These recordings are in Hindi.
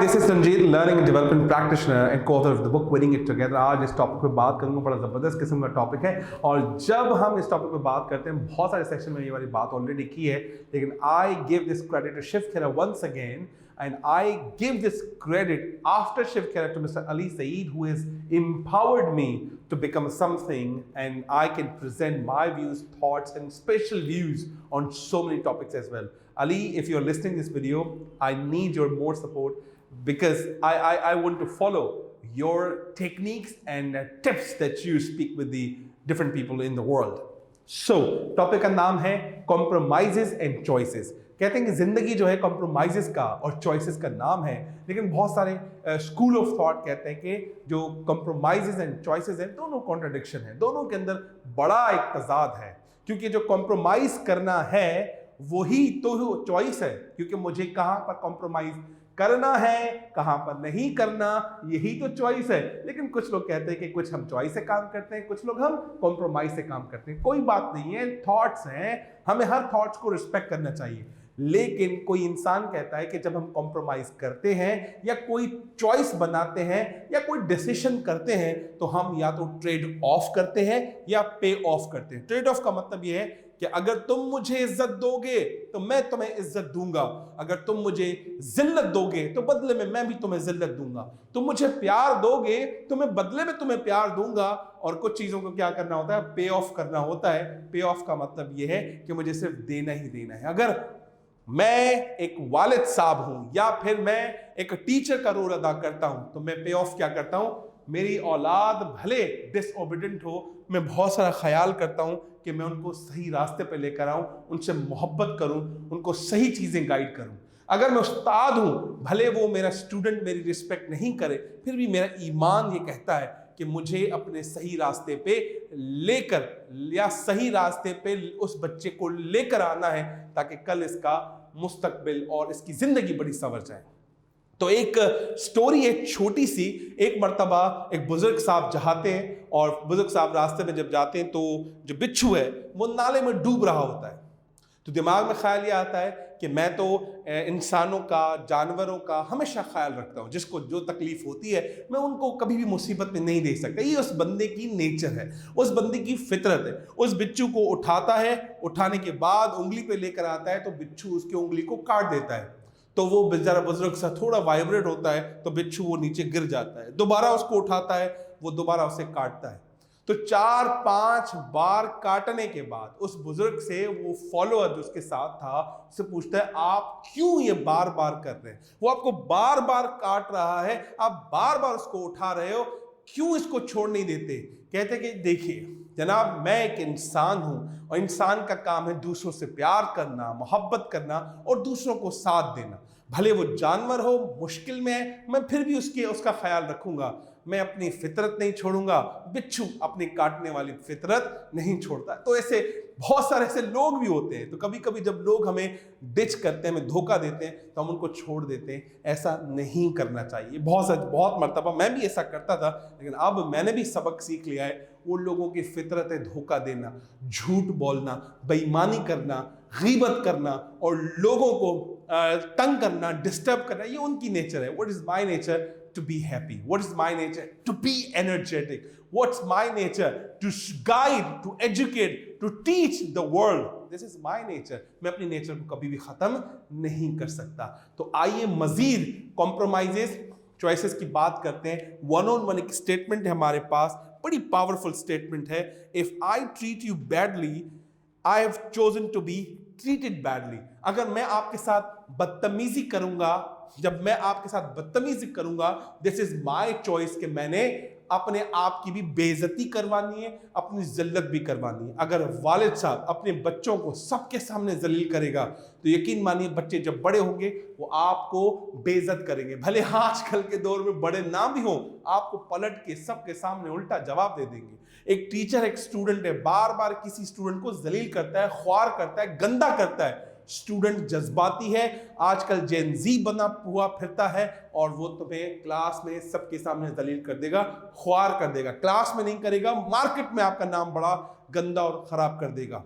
This is Ranjit, learning and development practitioner and co-author of the book winning it together. आज इस टॉपिक पे बात करूंगा, बड़ा ज़बरदस्त किस्म का टॉपिक है। और जब हम इस टॉपिक पे बात करते हैं, बहुत सारे सेक्शन में ये वाली बात ऑलरेडी की है, लेकिन I give this credit to Shiv Khera once again, and I give this credit after Shiv Khera to Mr. Ali Saeed, who has empowered me to become something, and I can present my views, thoughts, and special views on so many topics as well. Ali, if you're listening to this video, I need your more support because I want to follow your techniques and tips that you speak with the different people in the world. So, topic का नाम है compromises and choices. कहते हैं कि जिंदगी जो है कॉम्प्रोमाइजेस का और चॉइसेस का नाम है, लेकिन बहुत सारे स्कूल ऑफ थॉट कहते हैं कि जो कॉम्प्रोमाइजेस एंड चॉइसेस हैं दोनों कॉन्ट्रडिक्शन है, दोनों के अंदर बड़ा एक तजाद है। क्योंकि जो कॉम्प्रोमाइज करना है वही तो चॉइस है, क्योंकि मुझे कहाँ पर कॉम्प्रोमाइज करना है, कहां पर नहीं करना, यही तो चॉइस है। लेकिन कुछ लोग कहते हैं कि कुछ हम चॉइस से काम करते हैं, कुछ लोग हम कॉम्प्रोमाइज से काम करते हैं। कोई बात नहीं है, थॉट्स हैं, हमें हर थॉट्स को रिस्पेक्ट करना चाहिए। लेकिन कोई इंसान कहता है कि जब हम कॉम्प्रोमाइज करते हैं या कोई चॉइस बनाते हैं या कोई डिसीजन करते हैं, तो हम या तो ट्रेड ऑफ करते हैं या पे ऑफ करते हैं। ट्रेड ऑफ का मतलब यह है कि अगर तुम मुझे इज्जत दोगे तो मैं तुम्हें इज्जत दूंगा, अगर तुम मुझे जिल्लत दोगे तो बदले में मैं भी तुम्हें जिल्लत दूंगा, तुम मुझे प्यार दोगे तो मैं बदले में तुम्हें प्यार दूंगा। और कुछ चीजों को क्या करना होता है, पे ऑफ करना होता है। पे ऑफ का मतलब यह है कि मुझे सिर्फ देना ही देना है। अगर मैं एक वालिद साहब हूं या फिर मैं एक टीचर का रोल अदा करता हूं, तो मैं पे ऑफ क्या करता हूं, मेरी औलाद भले डिसओबीडेंट हो, मैं बहुत सारा ख्याल करता हूं कि मैं उनको सही रास्ते पे लेकर आऊं, उनसे मोहब्बत करूं, उनको सही चीजें गाइड करूं। अगर मैं उस्ताद हूं, भले वो मेरा स्टूडेंट मेरी रिस्पेक्ट नहीं करे, फिर भी मेरा ईमान ये कहता है कि मुझे अपने सही रास्ते पे लेकर या सही रास्ते पे उस बच्चे को लेकर आना है, ताकि कल इसका मुस्तकबिल और इसकी जिंदगी बड़ी संवर जाए। तो एक स्टोरी है छोटी सी। एक मर्तबा एक बुजुर्ग साहब जाते हैं, और बुजुर्ग साहब रास्ते में जब जाते हैं तो जो बिच्छू है वो नाले में डूब रहा होता है। तो दिमाग में ख्याल ये आता है कि मैं तो इंसानों का, जानवरों का हमेशा ख्याल रखता हूँ, जिसको जो तकलीफ होती है मैं उनको कभी भी मुसीबत में नहीं देख सकता। ये उस बंदे की नेचर है, उस बंदे की फितरत है। उस बिच्छू को उठाता है, उठाने के बाद उंगली पे लेकर आता है तो बिच्छू उसकी उंगली को काट देता है। तो वो बेचारा बुजुर्ग सा थोड़ा वाइब्रेट होता है तो बिच्छू वो नीचे गिर जाता है। दोबारा उसको उठाता है, वो दोबारा उसे काटता है। तो 4-5 बार काटने के बाद उस बुजुर्ग से वो फॉलोअर जो उसके साथ था उससे पूछता है, आप क्यों ये बार बार कर रहे हैं? वो आपको बार बार काट रहा है, आप बार बार उसको उठा रहे हो, क्यों इसको छोड़ नहीं देते? कहते कि देखिए जनाब, मैं एक इंसान हूं और इंसान का काम है दूसरों से प्यार करना, मोहब्बत करना और दूसरों को साथ देना। भले वो जानवर हो, मुश्किल में है, मैं फिर भी उसका ख्याल रखूंगा। मैं अपनी फितरत नहीं छोड़ूंगा। बिच्छू अपनी काटने वाली फितरत नहीं छोड़ता। तो ऐसे बहुत सारे ऐसे लोग भी होते हैं। तो कभी कभी जब लोग हमें डिच करते हैं, हमें धोखा देते हैं, तो हम उनको छोड़ देते हैं। ऐसा नहीं करना चाहिए। बहुत मर्तबा मैं भी ऐसा करता था, लेकिन अब मैंने भी सबक सीख लिया है। वो लोगों की फितरत है धोखा देना, झूठ बोलना, बेईमानी करना, गीबत करना और लोगों को तंग करना, डिस्टर्ब करना, ये उनकी नेचर है। What is my nature? To be happy. What is my nature? To be energetic. What's my nature? To guide, to educate, to teach the world. This is my nature. मैं अपनी नेचर को कभी भी खत्म नहीं कर सकता। तो आइए मजीद कॉम्प्रोमाइजेस, चॉइसेस की बात करते हैं। वन ऑन वन एक स्टेटमेंट है हमारे पास, बड़ी पावरफुल स्टेटमेंट है। If I treat you badly, I have chosen to be treated badly. अगर मैं आपके साथ बदतमीजी करूंगा, जब मैं आपके साथ बदतमीजी करूंगा, दिस इज माय चॉइस कि मैंने अपने आप की भी बेइज्जती करवानी है, अपनी जिल्लत भी करवानी है। अगर वालिद साहब अपने बच्चों को सबके सामने जलील करेगा, तो यकीन मानिए बच्चे जब बड़े होंगे वो आपको बेइज्जत करेंगे। भले आजकल के दौर में बड़े ना भी हों, आपको पलट के सबके सामने उल्टा जवाब दे देंगे। एक टीचर एक स्टूडेंट है, बार बार किसी स्टूडेंट को जलील करता है, ख्वार करता है, गंदा करता है। स्टूडेंट जज्बाती है, आजकल जेन जी बना हुआ फिरता है, और वो तुम्हें क्लास में सबके सामने दलील कर देगा, ख्वार कर देगा। क्लास में नहीं करेगा, मार्केट में आपका नाम बड़ा गंदा और खराब कर देगा।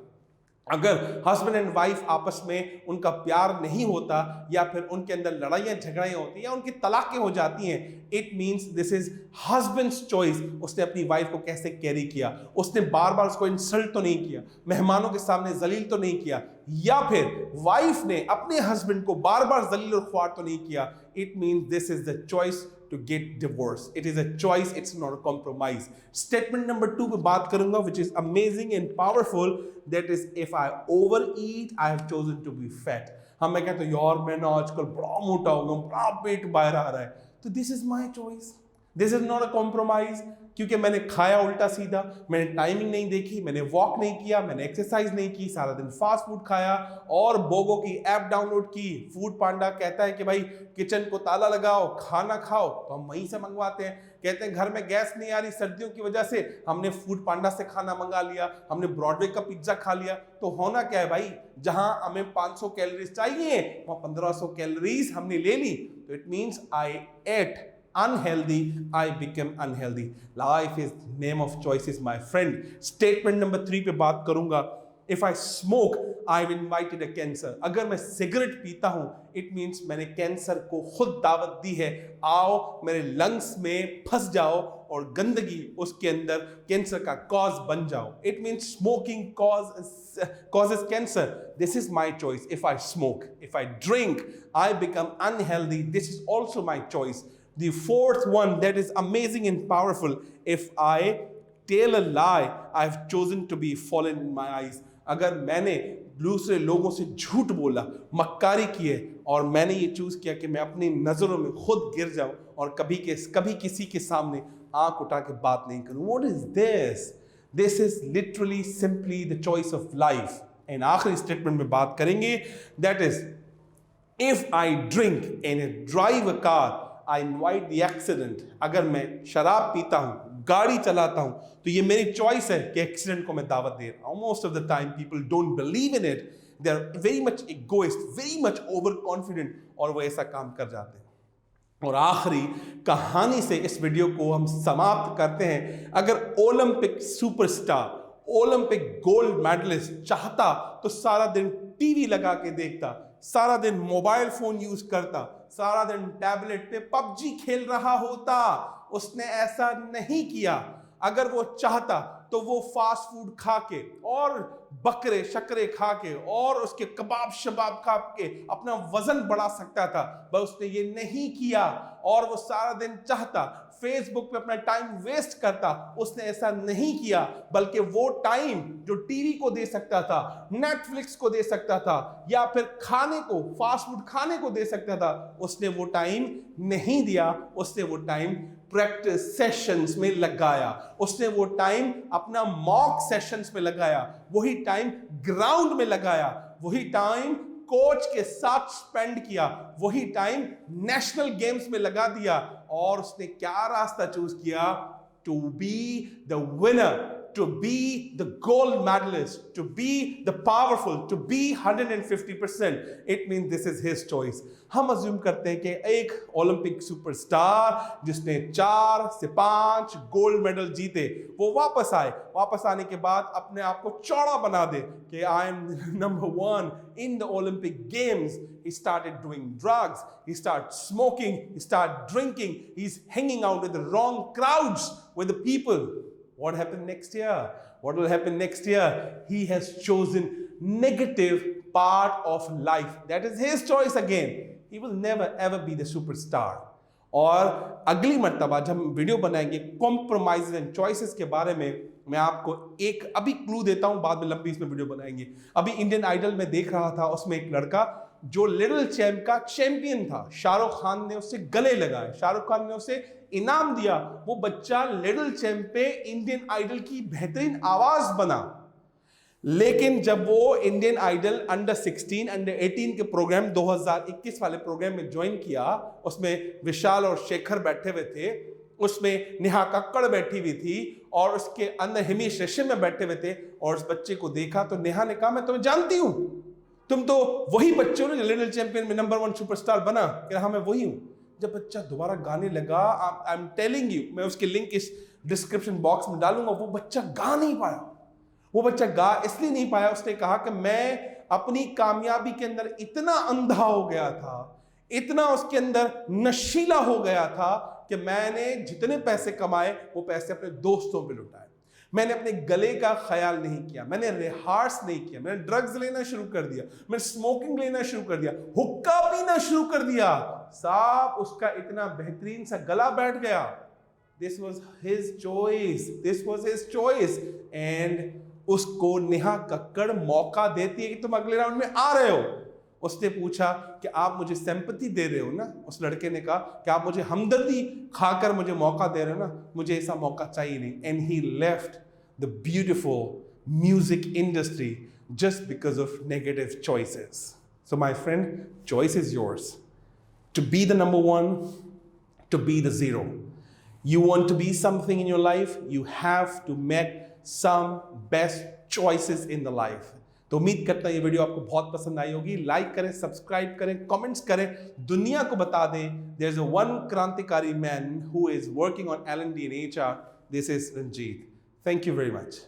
अगर हस्बैंड एंड वाइफ आपस में उनका प्यार नहीं होता या फिर उनके अंदर लड़ाइयाँ झगड़ाइयाँ होती या उनकी तलाकें हो जाती हैं, it means this is husband's choice. उसने अपनी वाइफ को कैसे कैरी किया, उसने बार बार उसको इंसल्ट तो नहीं किया, मेहमानों के सामने जलील तो नहीं किया, या फिर वाइफ ने अपने हस्बैंड को बार बार जलील और ख्वार तो नहीं किया। It means this is the choice to get divorce. It is a choice, it's not a compromise. Statement number 2 पे बात करूंगा, which is amazing and powerful. That is, if I overeat, I have chosen to be fat. हाँ, मैं कहता हूँ यार मैं ना आजकल बड़ा मोटा हो गया, बड़ा पेट बाहर आ रहा है, तो this is my choice. This is not a compromise. क्योंकि मैंने खाया उल्टा सीधा, मैंने टाइमिंग नहीं देखी, मैंने वॉक नहीं किया, मैंने एक्सरसाइज नहीं की, सारा दिन फास्ट फूड खाया और बोगो की ऐप डाउनलोड की। फूड पांडा कहता है कि भाई किचन को ताला लगाओ, खाना खाओ, तो हम वहीं से मंगवाते हैं। कहते हैं घर में गैस नहीं आ रही सर्दियों की वजह से, हमने फूड पांडा से खाना मंगा लिया, हमने ब्रॉडवे का पिज्जा खा लिया। तो होना क्या है भाई, जहां हमें 500 कैलोरीज चाहिए वहां 1500 कैलोरीज हमने ले ली। तो it means I ate unhealthy, I became unhealthy. Life is name of choices, my friend. Statement number 3 पे बात करूंगा। If I smoke, I've invited a cancer. अगर मैं सिगरेट पीता हूं, it means मैंने कैंसर को खुद दावत दी है, आओ मेरे लंग्स में फंस जाओ और गंदगी उसके अंदर कैंसर का कॉज बन जाओ। It means smoking causes cancer. This is my choice. If I smoke, if I drink, I become unhealthy. This is also my choice. The fourth one that is amazing and powerful. If I tell a lie, I've chosen to be fallen in my eyes. अगर मैंने दूसरे लोगों से झूठ बोला, मक्कारी की है, और मैंने ये चूज किया कि मैं अपनी नजरों में खुद गिर जाऊं और कभी किसी के सामने आंख उठा के बात नहीं करूं। What is this? This is literally simply the choice of life. And आखिरी स्टेटमेंट में बात करेंगे, that is, if I drink and drive a car, I invite the accident. अगर मैं शराब पीता हूं, गाड़ी चलाता हूं, तो ये मेरी चॉइस है कि एक्सीडेंट को मैं दावत दे रहा हूं। Most of the time people don't believe in it. They are very much egoist, very much overconfident, और वो ऐसा काम कर जाते हैं। और आखिरी कहानी से इस वीडियो को हम समाप्त करते हैं। अगर Olympic superstar, Olympic gold medalist चाहता तो सारा दिन टीवी लगा के देखता, सारा दिन मोबाइल फोन यूज करता, सारा दिन टैबलेट पे पबजी खेल रहा होता। उसने ऐसा नहीं किया। अगर वो चाहता तो वो फास्ट फूड खा के और बकरे शकरे खा के और उसके कबाब शबाब खा के अपना वजन बढ़ा सकता था, पर उसने ये नहीं किया। और वो सारा दिन चाहता फेसबुक पे अपना टाइम वेस्ट करता, उसने ऐसा नहीं किया, बल्कि वो टाइम जो टीवी को दे सकता था, नेटफ्लिक्स को दे सकता था, या फिर खाने को, फास्ट फूड खाने को दे सकता था, उसने वो टाइम नहीं दिया। उसने वो टाइम प्रैक्टिस सेशंस में लगाया, उसने वो टाइम अपना मॉक सेशंस में लगाया, वही टाइम ग्राउंड में लगाया, वही टाइम कोच के साथ स्पेंड किया, वही टाइम नेशनल गेम्स में लगा दिया। और उसने क्या रास्ता चूज किया? To be the winner, to be the gold medalist, to be the powerful, to be 150%. It means this is his choice. हम अज्यूम करते हैं कि एक ओलंपिक सुपरस्टार जिसने 4 से 5 गोल्ड मेडल जीते, वो वापस आए, वापस आने के बाद अपने आप को चौड़ा बना दे कि I am number 1 in the Olympic Games. He started doing drugs, he started smoking, he started drinking, he's hanging out with the wrong crowds, with the people. What happened next year? What will happen next year? He has chosen negative part of life. That is his choice again. He will never ever be the superstar. और अगली मर्तबा जब हम वीडियो बनाएंगे कॉम्प्रोमाइज एंड चॉइसेस के बारे में, मैं आपको एक अभी क्लू देता हूं, बाद में लंबी इसमें वीडियो बनाएंगे। अभी इंडियन आइडल में देख रहा था, उसमें एक लड़का जो लिटिल चैंप का चैंपियन था, शाहरुख खान ने उससे गले लगाए, शाहरुख खान ने उसे इनाम दिया। वो बच्चा लिटिल चैंप पे इंडियन आइडल की बेहतरीन आवाज बना। लेकिन जब वो इंडियन आइडल अंडर 16, अंडर 18 के प्रोग्राम 2021 वाले प्रोग्राम में ज्वाइन किया, उसमें विशाल और शेखर बैठे हुए थे, उसमें नेहा कक्कड़ बैठी हुई थी और उसके अंदर हिमेश रेशम में बैठे हुए थे। और उस बच्चे को देखा तो नेहा ने कहा, मैं तुम्हें जानती हूं, तुम तो वही बच्चे हो ना जो लिटिल चैंपियन में नंबर 1 सुपरस्टार बना। कह रहा, मैं वही हूं। जब बच्चा दोबारा गाने लगा, आई एम टेलिंग यू, मैं उसकी लिंक इस डिस्क्रिप्शन बॉक्स में डालूंगा, वो बच्चा गा नहीं पाया। वो बच्चा गा इसलिए नहीं पाया, उसने कहा कि मैं अपनी कामयाबी के अंदर इतना अंधा हो गया था, इतना उसके अंदर नशीला हो गया था कि मैंने जितने पैसे कमाए वो पैसे अपने दोस्तों पे लुटाए। मैंने अपने गले का ख्याल नहीं किया, मैंने रिहार्स नहीं किया, मैंने ड्रग्स लेना शुरू कर दिया, मैंने स्मोकिंग लेना शुरू कर दिया, हुक्का पीना शुरू कर दिया। साहब उसका इतना बेहतरीन सा गला बैठ गया। This was his choice, this was his choice. And उसको नेहा कक्कड़ मौका देती है कि तुम अगले राउंड में आ रहे हो। उसने पूछा कि आप मुझे सिंपैथी दे रहे हो ना? उस लड़के ने कहा कि आप मुझे हमदर्दी खाकर मुझे मौका दे रहे हो ना? मुझे ऐसा मौका चाहिए नहीं। And he left the beautiful music industry just because of negative choices. So my friend, choice is yours to be the number one, to be the zero. You want to be something in your life, you have to make some best choices in the life. तो उम्मीद करता हूं ये वीडियो आपको बहुत पसंद आई होगी। लाइक करें, सब्सक्राइब करें, कमेंट्स करें, दुनिया को बता दें there is a one क्रांतिकारी man who is working on L&D in HR. This is Ranjeet. Thank you very much.